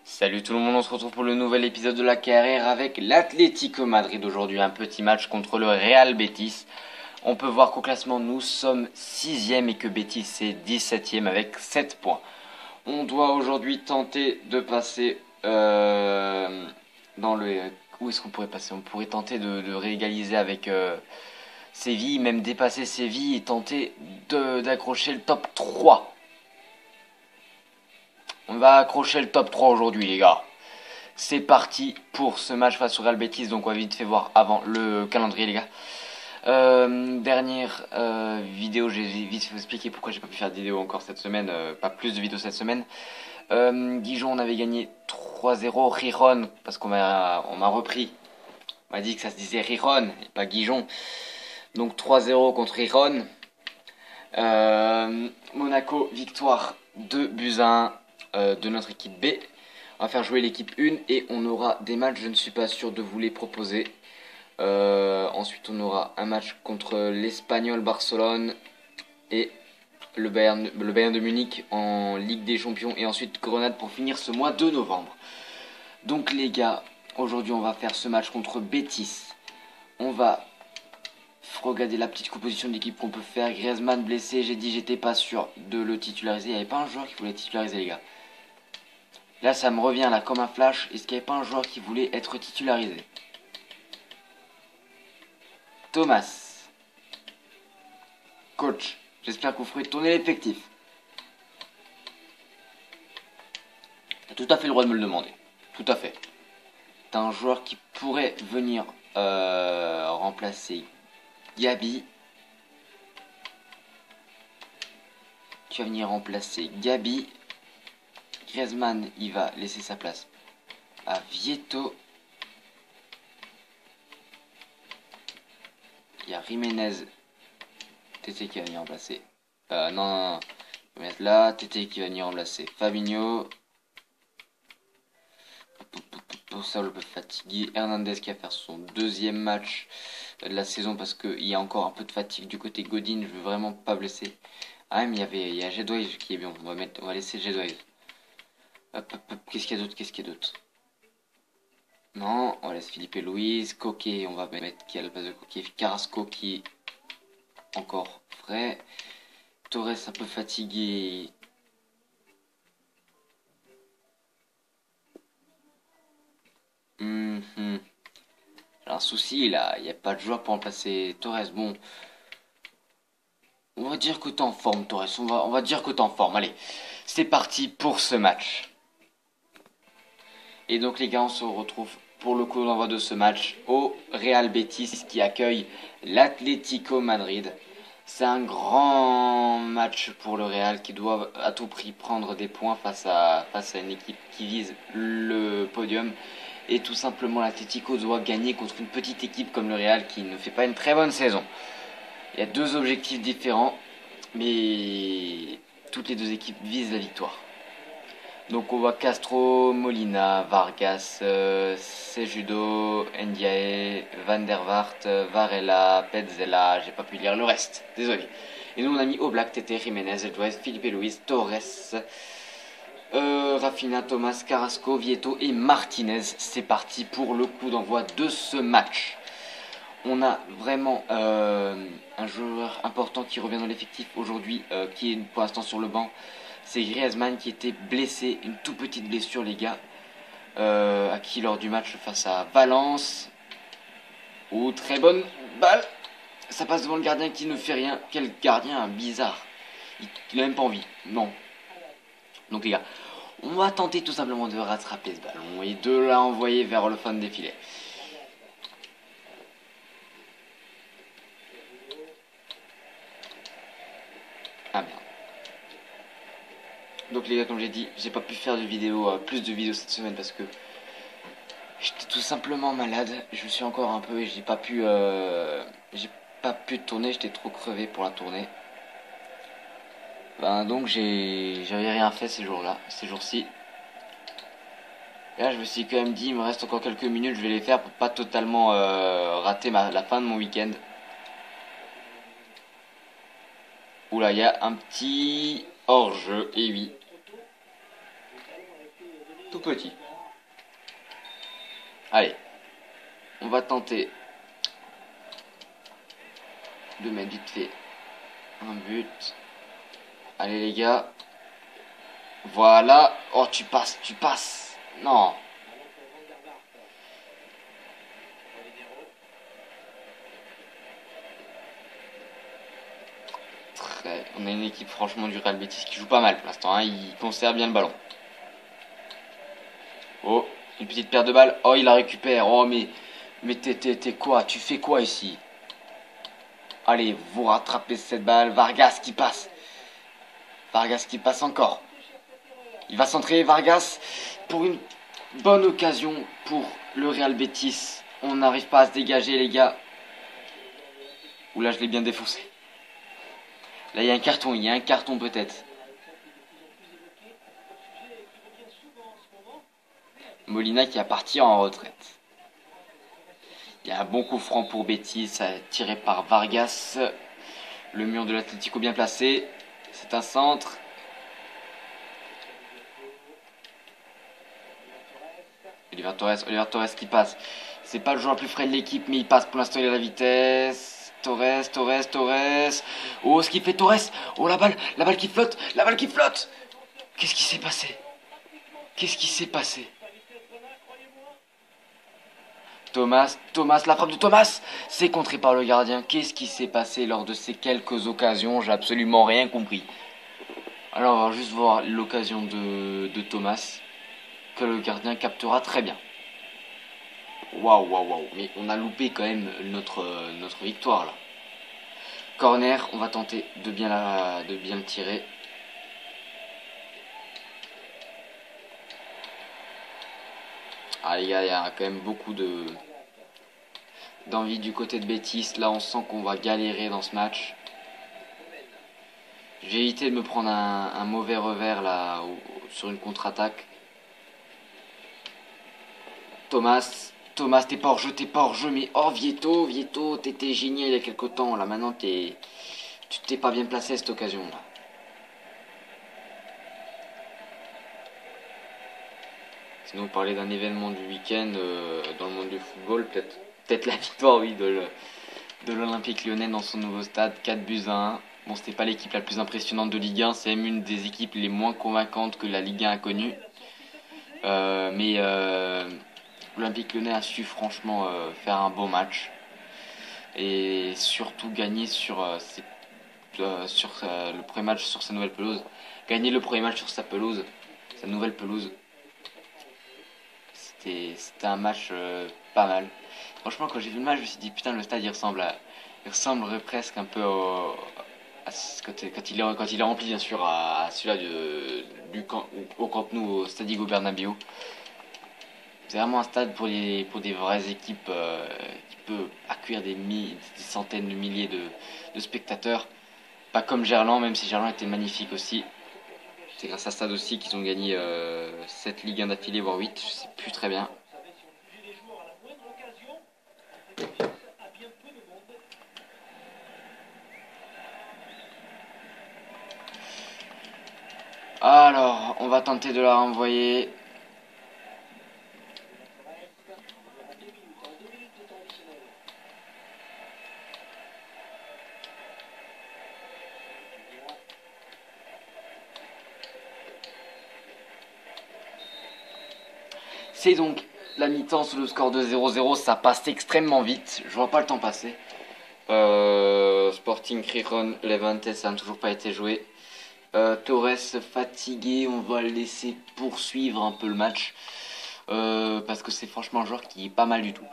Salut tout le monde, on se retrouve pour le nouvel épisode de la carrière avec l'Atlético Madrid. Aujourd'hui un petit match contre le Real Betis. On peut voir qu'au classement nous sommes 6ème et que Betis est 17ème avec 7 points. On doit aujourd'hui tenter de passer dans le... Où est-ce qu'on pourrait passer? On pourrait tenter de réégaliser avec Séville, même dépasser Séville et tenter d'accrocher le top 3. On va accrocher le top 3 aujourd'hui les gars. C'est parti pour ce match face au Real Betis. Donc on va vite fait voir avant le calendrier les gars. Dernière vidéo, j'ai vite fait vous expliquer pourquoi j'ai pas pu faire de vidéo encore cette semaine, pas plus de vidéos cette semaine. Dijon on avait gagné 3-0, Riron, parce qu'on m'a repris, on m'a dit que ça se disait Riron et pas Dijon. Donc 3-0 contre Riron. Monaco, victoire 2-1 de notre équipe B. On va faire jouer l'équipe 1 et on aura des matchs, je ne suis pas sûr de vous les proposer. Ensuite on aura un match contre l'Espagnol Barcelone et le Bayern de Munich en Ligue des Champions et ensuite Grenade pour finir ce mois de novembre. Donc les gars, aujourd'hui on va faire ce match contre Betis. On va regarder la petite composition de l'équipe qu'on peut faire. Griezmann blessé, j'ai dit j'étais pas sûr de le titulariser. Il n'y avait pas un joueur qui voulait titulariser les gars. Là ça me revient là comme un flash. Est-ce qu'il n'y avait pas un joueur qui voulait être titularisé? Thomas. Coach, j'espère que vous ferez tourner l'effectif. T'as tout à fait le droit de me le demander. Tout à fait. T'as un joueur qui pourrait venir remplacer Gabi. Tu vas venir remplacer Gabi. Griezmann, il va laisser sa place à Vieto. Il y a Jiménez. Tété qui va venir remplacer. Non. Je vais mettre là. Tété qui va venir remplacer Fabinho. Pour ça, je peux fatiguer. Hernandez qui va faire son deuxième match de la saison parce qu'il y a encore un peu de fatigue du côté Godin. Je veux vraiment pas blesser. Ah, mais il y a Jedway qui est bien. On va laisser Jedway. Hop. Qu'est-ce qu'il y a d'autre? Non, on laisse Philippe et Louise. Coquet, on va mettre qui a la place de Coquet. Carrasco qui est encore frais. Torres un peu fatigué. J'ai un souci là, il n'y a pas de joueur pour remplacer Torres. Bon, on va dire que t'es en forme Torres, on va dire que t'es en forme. Allez, c'est parti pour ce match. Et donc les gars, on se retrouve pour le coup d'envoi de ce match au Real Betis qui accueille l'Atlético Madrid. C'est un grand match pour le Real qui doit à tout prix prendre des points face à une équipe qui vise le podium. Et tout simplement l'Atlético doit gagner contre une petite équipe comme le Real qui ne fait pas une très bonne saison. Il y a deux objectifs différents, mais toutes les deux équipes visent la victoire. Donc on voit Castro, Molina, Vargas, Sejudo, Ndiaye, Van der Vaart, Varela, Petzela, j'ai pas pu lire le reste, désolé. Et nous on a mis Oblak, Tete, Jiménez, Edouard, Philippe et Luis, Torres, Rafinha, Thomas, Carrasco, Vieto et Martinez. C'est parti pour le coup d'envoi de ce match. On a vraiment un joueur important qui revient dans l'effectif aujourd'hui, qui est pour l'instant sur le banc. C'est Griezmann qui était blessé, une toute petite blessure les gars, acquis lors du match face à Valence. Oh, très bonne balle. Ça passe devant le gardien qui ne fait rien. Quel gardien bizarre. Il n'a même pas envie. Non. Donc les gars, on va tenter tout simplement de rattraper ce ballon et de l'envoyer vers le fond des filets. Ah merde. Donc les gars, comme j'ai dit, j'ai pas pu faire de vidéo, plus de vidéos cette semaine parce que j'étais tout simplement malade. Je suis encore un peu et j'ai pas pu tourner. J'étais trop crevé pour la tournée. Donc j'avais rien fait ces jours-là, ces jours-ci. Et là je me suis quand même dit, il me reste encore quelques minutes, je vais les faire pour pas totalement rater la fin de mon week-end. Oula, il y a un petit hors-jeu, et oui. tout petit. Allez, on va tenter de mettre vite fait un but. Allez les gars. Voilà. Oh, tu passes, tu passes. Non. On a une équipe franchement du Real Betis qui joue pas mal pour l'instant. Hein. Il conserve bien le ballon. Oh, une petite paire de balles. Oh, il la récupère. Oh, mais t'es quoi? Tu fais quoi ici? Allez, vous rattrapez cette balle. Vargas qui passe. Vargas qui passe encore. Il va centrer Vargas pour une bonne occasion pour le Real Betis. On n'arrive pas à se dégager les gars. Oula, je l'ai bien défoncé. Là, il y a un carton peut-être. Molina qui a parti en retraite. Il y a un bon coup franc pour Betis, tiré par Vargas. Le mur de l'Atlético bien placé. C'est un centre. Oliver Torres qui passe. C'est pas le joueur le plus frais de l'équipe, mais il passe pour l'instant, il a la vitesse. Torres. Oh, ce qu'il fait Torres. Oh, la balle qui flotte. Qu'est-ce qui s'est passé? Thomas, la frappe de Thomas, c'est contré par le gardien. Qu'est-ce qui s'est passé lors de ces quelques occasions? J'ai absolument rien compris. Alors on va juste voir l'occasion de Thomas, que le gardien captera très bien. Waouh. Mais on a loupé quand même notre victoire là. Corner, on va tenter de bien le tirer. Ah les gars, il y a quand même beaucoup d'envie du côté de Betis. Là, on sent qu'on va galérer dans ce match. J'ai évité de me prendre un mauvais revers là sur une contre-attaque. Thomas, t'es pas hors jeu, mais oh Vieto, t'étais génial il y a quelque temps. Là, maintenant, tu t'es pas bien placé à cette occasion là. Sinon, parler d'un événement du week-end dans le monde du football, peut-être la victoire, oui, de l'Olympique Lyonnais dans son nouveau stade, 4-1. Bon, c'était pas l'équipe la plus impressionnante de Ligue 1, c'est même une des équipes les moins convaincantes que la Ligue 1 a connue. Mais l'Olympique Lyonnais a su franchement faire un beau match et surtout gagner sur le premier match sur sa nouvelle pelouse. Gagner le premier match sur sa nouvelle pelouse. C'était un match pas mal. Franchement, quand j'ai vu le match, je me suis dit putain, le stade il ressemblerait presque un peu quand il est rempli bien sûr à celui-là au Camp Nou, au Stade Bernabéu. C'est vraiment un stade pour des vraies équipes qui peut accueillir des centaines de milliers de spectateurs. Pas comme Gerland, même si Gerland était magnifique aussi. C'est grâce à ce stade aussi qu'ils ont gagné 7 Ligue 1 d'affilée, voire 8, je sais plus très bien. Alors, on va tenter de la renvoyer. C'est donc la mi-temps sous le score de 0-0, ça passe extrêmement vite, je vois pas le temps passer. Sporting Gijón, Levante, ça n'a toujours pas été joué. Torres fatigué, on va le laisser poursuivre un peu le match. Parce que c'est franchement un joueur qui est pas mal du tout.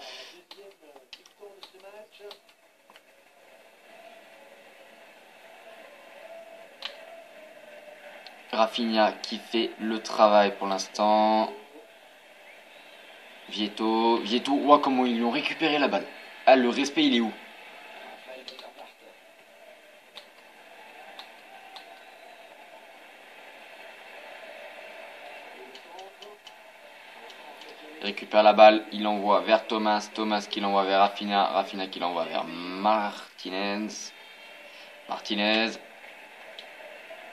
Rafinha qui fait le travail pour l'instant. Vieto, ouah, comment ils lui ont récupéré la balle. Ah, le respect, il est où? Il récupère la balle, il l'envoie vers Thomas qui l'envoie vers Rafinha qui l'envoie vers Martinez.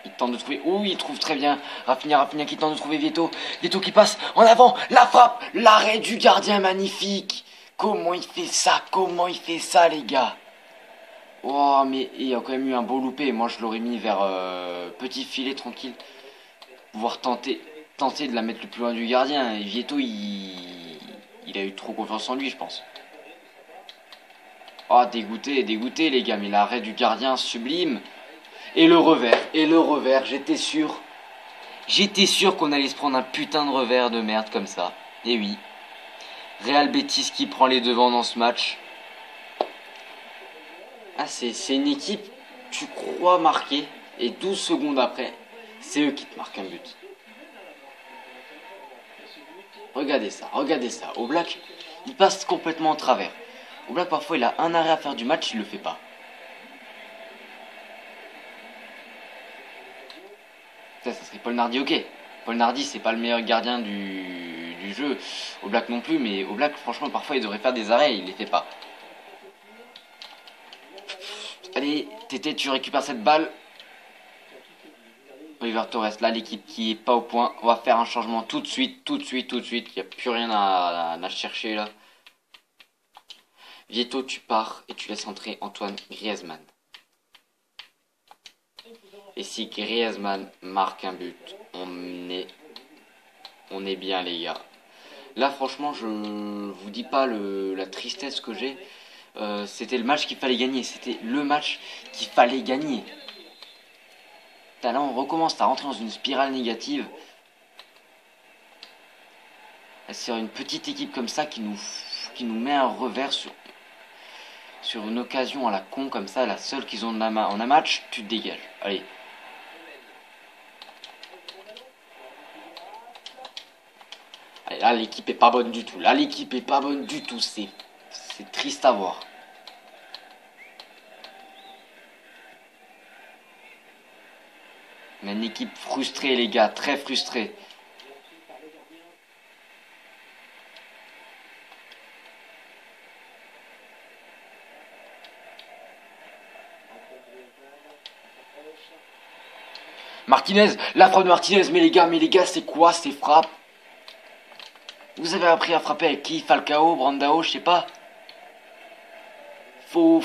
Il tente de trouver. Ouh, il trouve très bien. Rafinha qui tente de trouver Vieto. Vieto qui passe en avant. La frappe. L'arrêt du gardien magnifique. Comment il fait ça? Comment il fait ça, les gars? Oh, mais il y a quand même eu un beau loupé. Moi, je l'aurais mis vers petit filet tranquille. Pouvoir tenter de la mettre le plus loin du gardien. Et Vieto, il a eu trop confiance en lui, je pense. Oh, dégoûté, les gars. Mais l'arrêt du gardien, sublime. Et le revers, j'étais sûr. J'étais sûr qu'on allait se prendre un putain de revers de merde comme ça. Et oui. Real Betis qui prend les devants dans ce match. Ah, c'est une équipe, tu crois marquer, et 12 secondes après, c'est eux qui te marquent un but. Regardez ça. Oblak, il passe complètement en travers. Oblak, parfois, il a un arrêt à faire du match, il le fait pas. Ça serait Paul Nardi, ok. Paul Nardi, c'est pas le meilleur gardien du jeu. Oblak non plus, mais Oblak, franchement, parfois, il devrait faire des arrêts, il les fait pas. Allez, Tété, tu récupères cette balle. Oliver Torres, là, l'équipe qui est pas au point. On va faire un changement tout de suite. Il n'y a plus rien à chercher, là. Vieto, tu pars et tu laisses entrer Antoine Griezmann. Et si Griezmann marque un but, on est bien, les gars. Là, franchement, je vous dis pas la tristesse que j'ai. C'était le match qu'il fallait gagner. C'était le match qu'il fallait gagner. Là, on recommence à rentrer dans une spirale négative. C'est une petite équipe comme ça qui nous met un revers sur une occasion à la con comme ça. La seule qu'ils ont en un match, tu te dégages. Allez. Allez, là, l'équipe est pas bonne du tout. C'est triste à voir. Mais une équipe frustrée, les gars, très frustrée. Martinez, la frappe de Martinez, mais les gars, c'est quoi ces frappes? Vous avez appris à frapper avec qui? Falcao, Brandao, je sais pas. Faut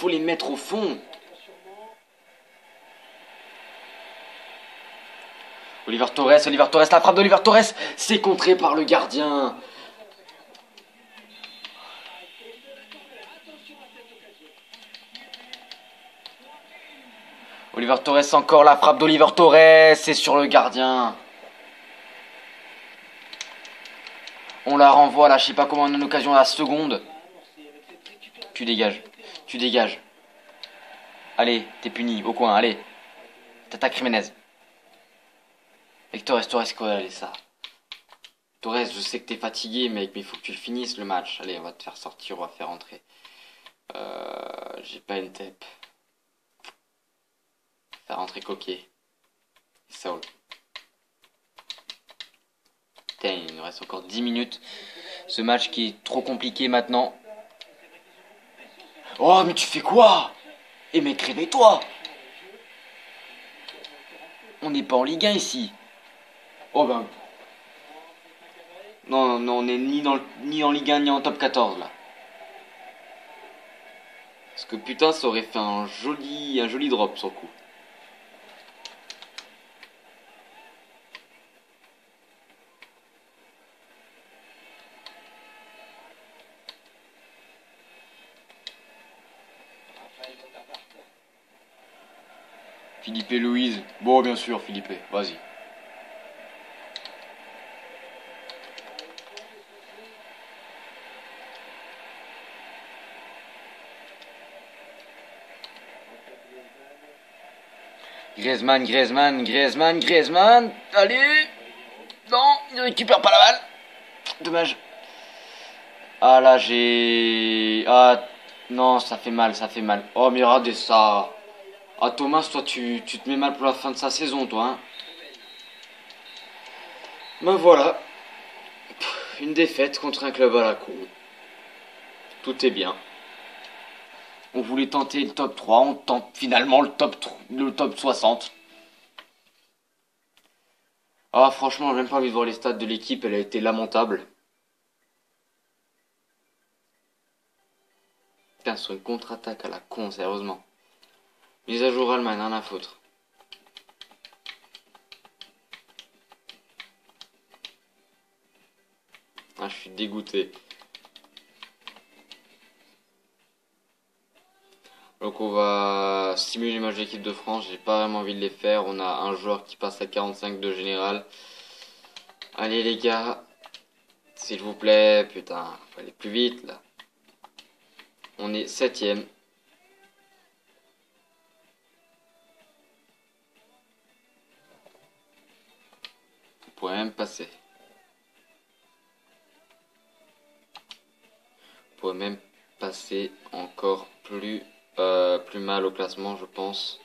les mettre au fond. Oliver Torres, la frappe d'Oliver Torres, c'est contré par le gardien. Oliver Torres, encore la frappe d'Oliver Torres, c'est sur le gardien. On la renvoie là, je sais pas comment, une occasion à la seconde. Tu dégages. Allez, t'es puni, au coin, allez. T'attaques Jiménez. Avec Torres, quoi, allez, ça. Torres, je sais que t'es fatigué, mec, mais il faut que tu le finisses le match. Allez, on va te faire sortir, on va faire entrer. J'ai pas une tête. Faire rentrer Coquet. Saul. Putain, il nous reste encore 10 minutes. Ce match qui est trop compliqué maintenant. Oh, mais tu fais quoi? Eh mec, réveille-toi! On n'est pas en Ligue 1 ici. Oh ben. Non, on n'est ni en Ligue 1 ni en top 14 là. Parce que putain, ça aurait fait un joli drop sur le coup. Philippe et Louise. Bon, bien sûr, Philippe. Vas-y. Griezmann. Allez. Non, il récupère pas la balle. Dommage. Ah là, Ah, non, ça fait mal. Oh, mais regardez ça. Ah, Thomas, toi, tu te mets mal pour la fin de sa saison, toi, hein. Ben voilà. Une défaite contre un club à la con. Tout est bien. On voulait tenter le top 3, on tente finalement le top 60. Ah franchement, j'ai même pas envie de voir les stats de l'équipe, elle a été lamentable. Putain, sur une contre-attaque à la con, sérieusement. Mise à jour Allemagne, rien à foutre. Ah, je suis dégoûté. Donc on va simuler les matchs d'équipe de France, j'ai pas vraiment envie de les faire. On a un joueur qui passe à 45 de général. Allez les gars, s'il vous plaît, putain, faut aller plus vite là. On est 7ème. On pourrait même passer. On pourrait même passer encore plus mal au classement, je pense.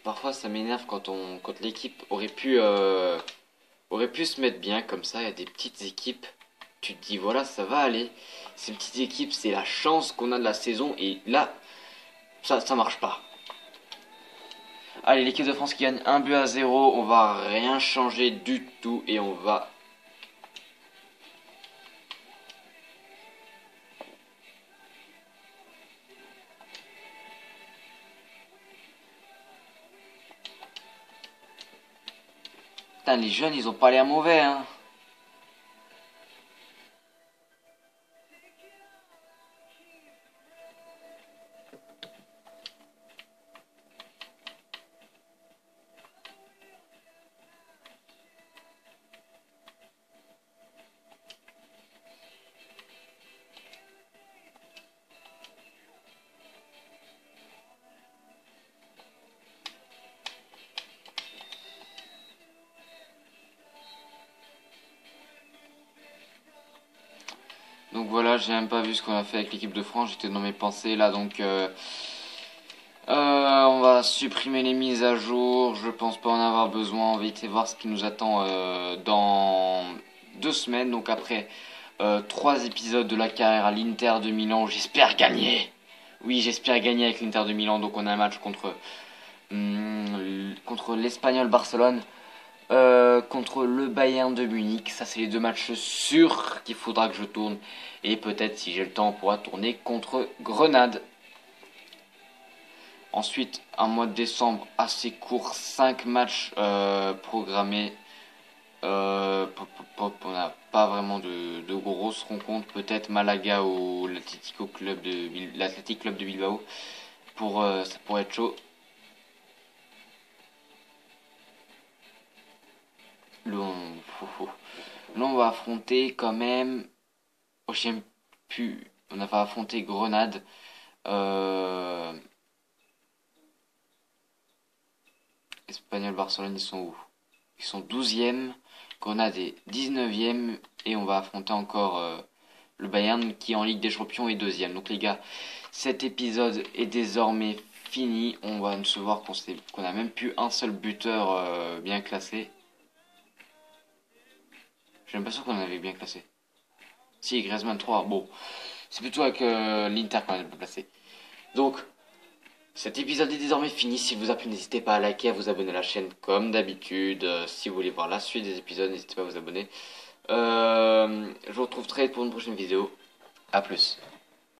Parfois ça m'énerve quand l'équipe aurait pu se mettre bien comme ça. Il y a des petites équipes, tu te dis voilà, ça va aller. Ces petites équipes, c'est la chance qu'on a de la saison, et là ça marche pas. Allez, l'équipe de France qui gagne 1-0, on va rien changer du tout et on va... Putain, les jeunes, ils ont pas l'air mauvais, hein. Donc voilà, j'ai même pas vu ce qu'on a fait avec l'équipe de France, j'étais dans mes pensées là, donc on va supprimer les mises à jour, je pense pas en avoir besoin, on va essayer de voir ce qui nous attend dans 2 semaines, donc après 3 épisodes de la carrière à l'Inter de Milan, j'espère gagner. Oui, j'espère gagner avec l'Inter de Milan, donc on a un match contre l'Espagnol Barcelone. Contre le Bayern de Munich. Ça, c'est les 2 matchs sûrs qu'il faudra que je tourne. Et peut-être, si j'ai le temps, on pourra tourner contre Grenade. Ensuite, un mois de décembre assez court. 5 matchs programmés. On n'a pas vraiment de grosses rencontres. Peut-être Malaga ou l'Athletic Club de Bilbao. Ça pourrait être chaud. Là, on va affronter quand même. Oh, j'aime plus. On a pas affronté Grenade. Euh... Espagnol, Barcelone, ils sont où? Ils sont 12e. Grenade est 19e. Et on va affronter encore le Bayern qui en Ligue des Champions est 2e. Donc les gars, cet épisode est désormais fini. On va se voir qu'on a même plus un seul buteur bien classé. J'ai même pas sûr qu'on avait bien classé. Si, Griezmann 3, bon. C'est plutôt avec l'Inter qu'on a placé. Donc, cet épisode est désormais fini. Si vous a plu, n'hésitez pas à liker, à vous abonner à la chaîne comme d'habitude. Si vous voulez voir la suite des épisodes, n'hésitez pas à vous abonner. Je vous retrouve très vite pour une prochaine vidéo. A plus.